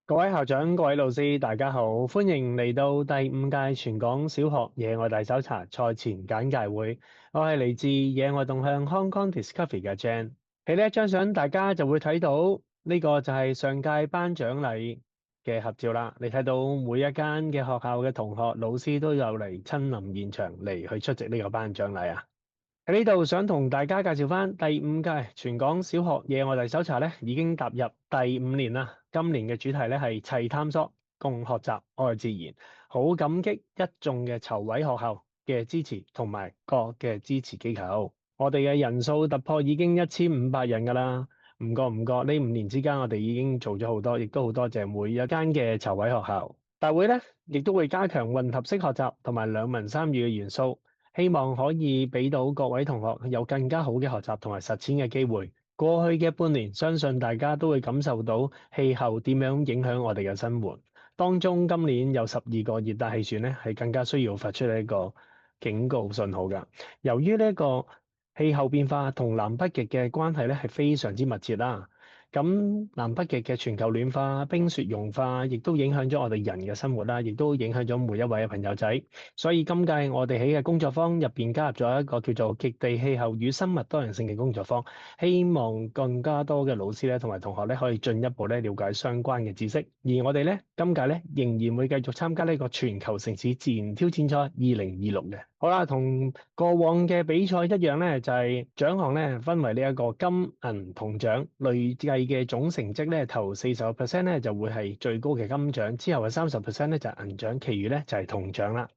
各位校長、各位老師，大家好，歡迎嚟到第五屆全港小學野外大搜查賽前簡介會。我係嚟自野外動向 Hong Kong Discovery 嘅 Jan。喺呢一張相，大家就會睇到呢個就係上屆頒獎禮嘅合照啦。你睇到每一間嘅學校嘅同學、老師都有嚟親臨現場嚟去出席呢個頒獎禮啊！喺呢度想同大家介紹翻第五屆全港小學野外大搜查咧，已經踏入第五年啦。今年嘅主題咧係齊探索、共學習、愛自然。好感激一眾嘅籌委學校嘅支持同埋各嘅支持機構。我哋嘅人數突破已經1500人㗎啦。唔覺唔覺呢5年之間，我哋已經做咗好多，亦都好多謝每一間嘅籌委學校。大會咧亦都會加強混合式學習同埋兩文三語嘅元素。希望可以俾到各位同學有更加好嘅學習同埋實踐嘅機會。過去嘅半年，相信大家都會感受到氣候點樣影響我哋嘅生活。當中今年有12個熱帶氣旋咧，係更加需要發出呢一個警告信號㗎。由於呢一個氣候變化同南北極嘅關係咧係非常之密切啦。咁南北極嘅全球暖化、冰雪融化，亦都影響咗我哋人嘅生活啦，亦都影響咗每一位嘅朋友仔。所以今屆我哋喺嘅工作坊入邊加入咗一個叫做極地氣候與生物多樣性嘅工作坊，希望更加多嘅老師咧同埋同學咧可以進一步咧了解相關嘅知識。而我哋咧今屆咧仍然會繼續參加呢個全球城市自然挑戰賽2026嘅。好啦，同過往嘅比賽一樣咧，就係獎項咧分為呢一個金銀銅獎，累計嘅總成績咧頭40%咧就會係最高嘅金獎，之後嘅30%咧就係銀獎，其餘咧就係銅獎啦。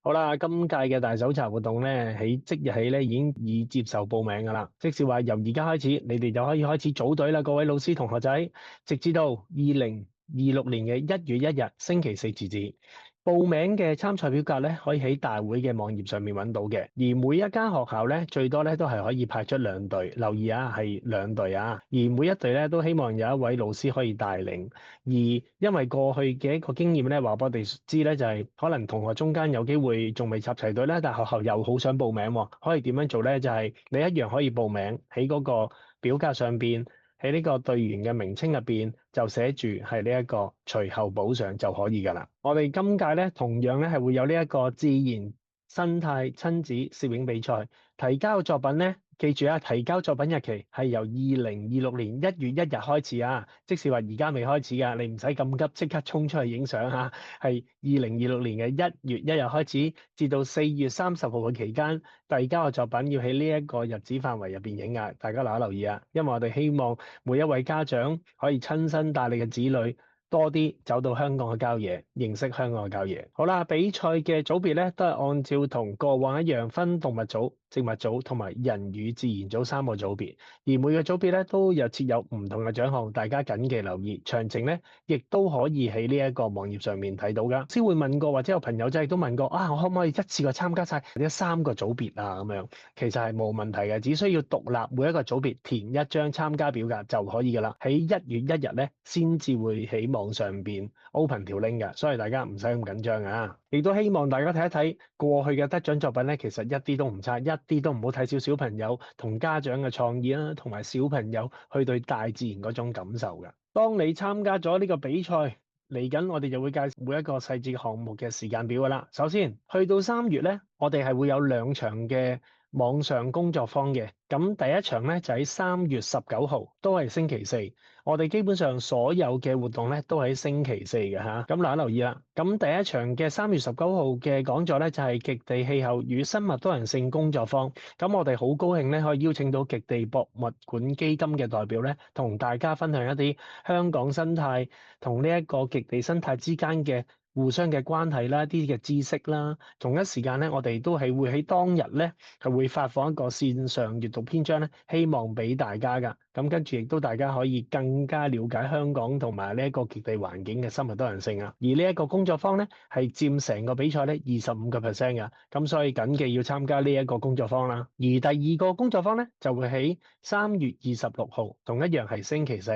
好啦，今屆嘅大搜查活動咧，喺即日起咧已經接受報名噶啦。即是話由而家開始，你哋就可以開始組隊啦，各位老師同學仔，直至到2026年嘅1月1日星期四截止。報名嘅參賽表格咧，可以喺大會嘅網頁上面揾到嘅。而每一間學校咧，最多咧都係可以派出2隊，留意啊，係2隊啊。而每一隊咧都希望有一位老師可以帶領。而因為過去嘅一個經驗咧，話俾我哋知咧，就係可能同學中間有機會仲未集齊隊咧，但係學校又好想報名喎，可以點樣做咧？就係你一樣可以報名喺嗰個表格上邊，喺呢個隊員嘅名稱入邊就寫住係呢一個隨後補上就可以㗎啦。我哋今屆咧同樣咧係會有呢一個自然生態親子攝影比賽，提交作品咧。記住啊，提交作品日期係由2026年1月1日開始啊，即是話而家未開始噶，你唔使咁急，即刻衝出去影相嚇，係2026年嘅1月1日開始，至到4月30號嘅期間，遞交嘅作品要喺呢一個日子範圍入邊影啊，大家留意啊，因為我哋希望每一位家長可以親身帶你嘅子女。多啲走到香港嘅郊野，認識香港嘅郊野。好啦，比賽嘅組別咧都係按照同過往一樣分動物組、植物組同埋人與自然組3個組別。而每個組別咧都有設有唔同嘅獎項，大家謹記留意。詳情咧亦都可以喺呢一個網頁上面睇到㗎。先會問過或者有朋友仔亦都問過啊，我可唔可以一次過參加晒或者3個組別啊？咁樣其實係冇問題嘅，只需要獨立每一個組別填一張參加表格就可以㗎啦。喺1月1日咧先至會起網上邊 open 條 link 嘅，所以大家唔使咁緊張啊！亦都希望大家睇一睇過去嘅得獎作品咧，其實一啲都唔差，一啲都唔好睇小小朋友同家長嘅創意啦，同埋小朋友去對大自然嗰種感受嘅。當你參加咗呢個比賽，嚟緊我哋就會介紹每一個細節項目嘅時間表噶啦。首先去到3月咧，我哋係會有2場嘅網上工作坊嘅，咁第一場咧就喺3月19號，都係星期四。我哋基本上所有嘅活動咧都喺星期四嘅嚇，咁大家留意啦。咁第一場嘅3月19號嘅講座咧就係極地氣候與生物多樣性工作坊。咁我哋好高興咧可以邀請到極地博物館基金嘅代表咧，同大家分享一啲香港生態同呢一個極地生態之間嘅互相嘅關係啦，啲嘅知識啦。同一時間咧，我哋都係會喺當日咧係會發放一個線上閱讀篇章咧，希望俾大家噶。咁跟住亦都大家可以更加了解香港同埋呢一個極地環境嘅生物多樣性啊。而呢一個工作坊咧係佔成個比賽咧25%嘅，咁所以緊記要參加呢一個工作坊啦。而第二個工作坊咧就會喺3月26號，同一樣係星期四，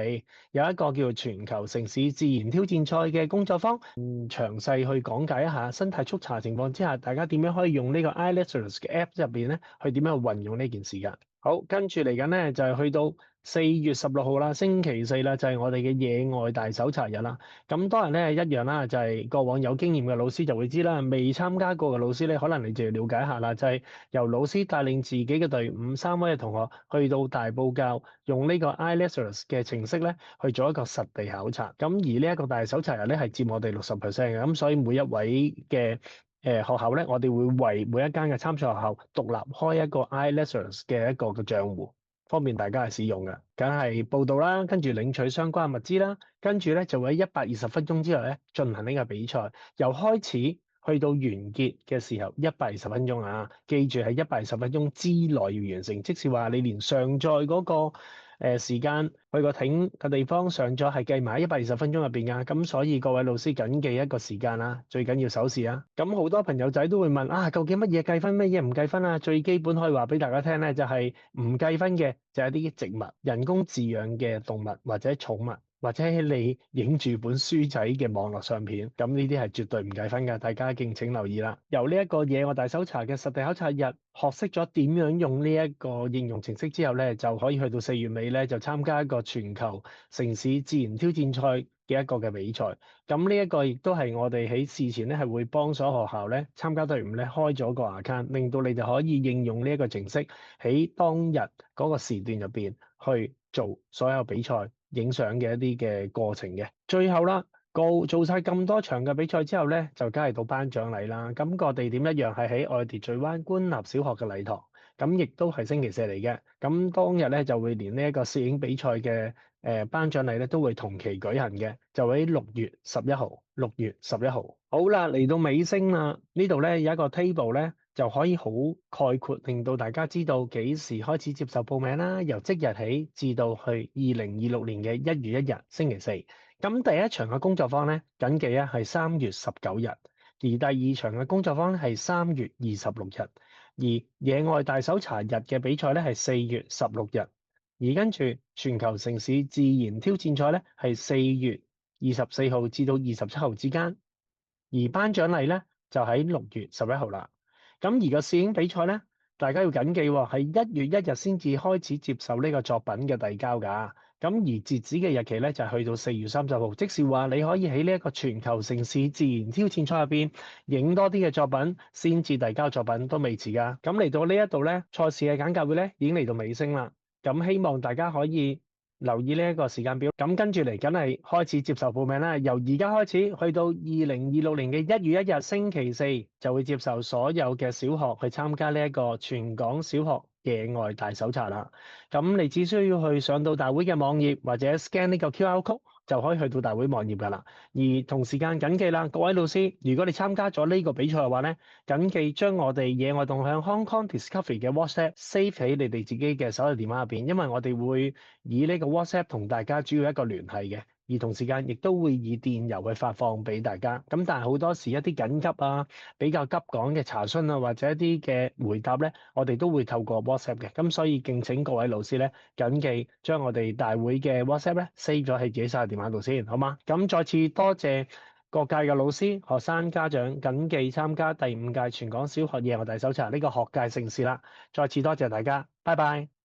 有一個叫做全球城市自然挑戰賽嘅工作坊，詳細去講解一下生態速查情況之下，大家點樣可以用呢個 iLiteracy 嘅 app 入邊咧，去點樣去運用呢件事㗎。好，跟住嚟緊咧就係去到4月16號啦，星期四啦，就係我哋嘅野外大搜查日啦。咁當然咧一樣啦，就係過往有經驗嘅老師就會知啦，未參加過嘅老師咧，可能你就要了解下啦，就係由老師帶領自己嘅隊伍3位嘅同學去到大埔滘，用呢個 iLessons 嘅程式咧去做一個實地考察。咁而呢一個大搜查日咧係佔我哋60%嘅，咁所以每一位嘅學校咧，我哋會為每一間嘅參賽學校獨立開一個 iLessons 嘅一個嘅賬戶，方便大家係使用嘅。梗係報到啦，跟住領取相關物資啦，跟住咧就會喺120分鐘之內咧進行呢個比賽，由開始去到完結嘅時候120分鐘啊，記住係120分鐘之內要完成，即是話你連上載嗰個時間去個艇嘅地方上載係計埋喺120分鐘入邊噶，咁所以各位老師緊記一個時間啦，最緊要守時啊。咁好多朋友仔都會問啊，究竟乜嘢計分，乜嘢唔計分啊？最基本可以話俾大家聽咧，就係唔計分嘅就係啲植物、人工飼養嘅動物或者寵物，或者你影住本書仔嘅網絡相片，咁呢啲係絕對唔計分㗎，大家敬請留意啦。由呢一個野外大搜查嘅實地考察日，學識咗點樣用呢一個應用程式之後咧，就可以去到4月尾咧，就參加一個全球城市自然挑戰賽嘅一個嘅比賽。咁呢一個亦都係我哋喺事前咧係會幫所有學校咧參加隊伍咧開咗個 account，令到你哋可以應用呢一個程式喺當日嗰個時段入邊去做所有比賽影相嘅一啲嘅過程嘅。最後啦，做晒咁多場嘅比賽之後咧，就梗係到頒獎禮啦。咁個地點一樣係喺愛秩序灣官立小學嘅禮堂，咁亦都係星期四嚟嘅。咁當日咧就會連呢一個攝影比賽嘅頒獎禮咧都會同期舉行嘅，就喺6月11號。6月11號，好啦，嚟到尾聲啦，呢度咧有一個 table 咧。就可以好概括，令到大家知道幾時開始接受報名啦。由即日起至到去2026年嘅1月1日星期四。咁第一場嘅工作坊咧，謹記啊係3月19日，而第二場嘅工作坊咧係3月26日，而野外大搜查日嘅比賽咧係4月16日，而跟住全球城市自然挑戰賽咧係4月24號至到27號之間，而頒獎禮咧就喺6月11號啦。咁而個攝影比賽咧，大家要謹記喎，係1月1日先至開始接受呢個作品嘅遞交㗎。咁而截止嘅日期咧就係去到4月30號，即是話你可以喺呢一個全球城市自然挑戰賽入邊影多啲嘅作品，先至遞交作品都未遲㗎。咁嚟到呢一度咧，賽事嘅簡介會咧已經嚟到尾聲啦。咁希望大家可以留意呢一個時間表，咁跟住嚟緊係開始接受報名啦。由而家開始去到2026年嘅1月1日星期四，就會接受所有嘅小學去參加呢一個全港小學野外大搜查啦。咁你只需要去上到大會嘅網頁或者 scan 呢個 QR code，就可以去到大會網頁㗎啦。而同時間緊記啦，各位老師，如果你參加咗呢個比賽嘅話咧，緊記將我哋野外動向 Hong Kong Discovery 嘅 WhatsApp save 喺你哋自己嘅手提電話入邊，因為我哋會以呢個 WhatsApp 同大家主要一個聯繫嘅，而同時間亦都會以電郵去發放俾大家。咁但係好多時一啲緊急啊、比較急講嘅查詢啊，或者一啲嘅回答咧，我哋都會透過 WhatsApp 嘅。咁所以敬請各位老師咧，緊記將我哋大會嘅 WhatsApp 咧 save 咗喺自己手提電話度先，好嗎？咁再次多謝各界嘅老師、學生、家長，謹記參加第5屆全港小學野外大搜查呢個學界盛事啦！再次多謝大家，拜拜。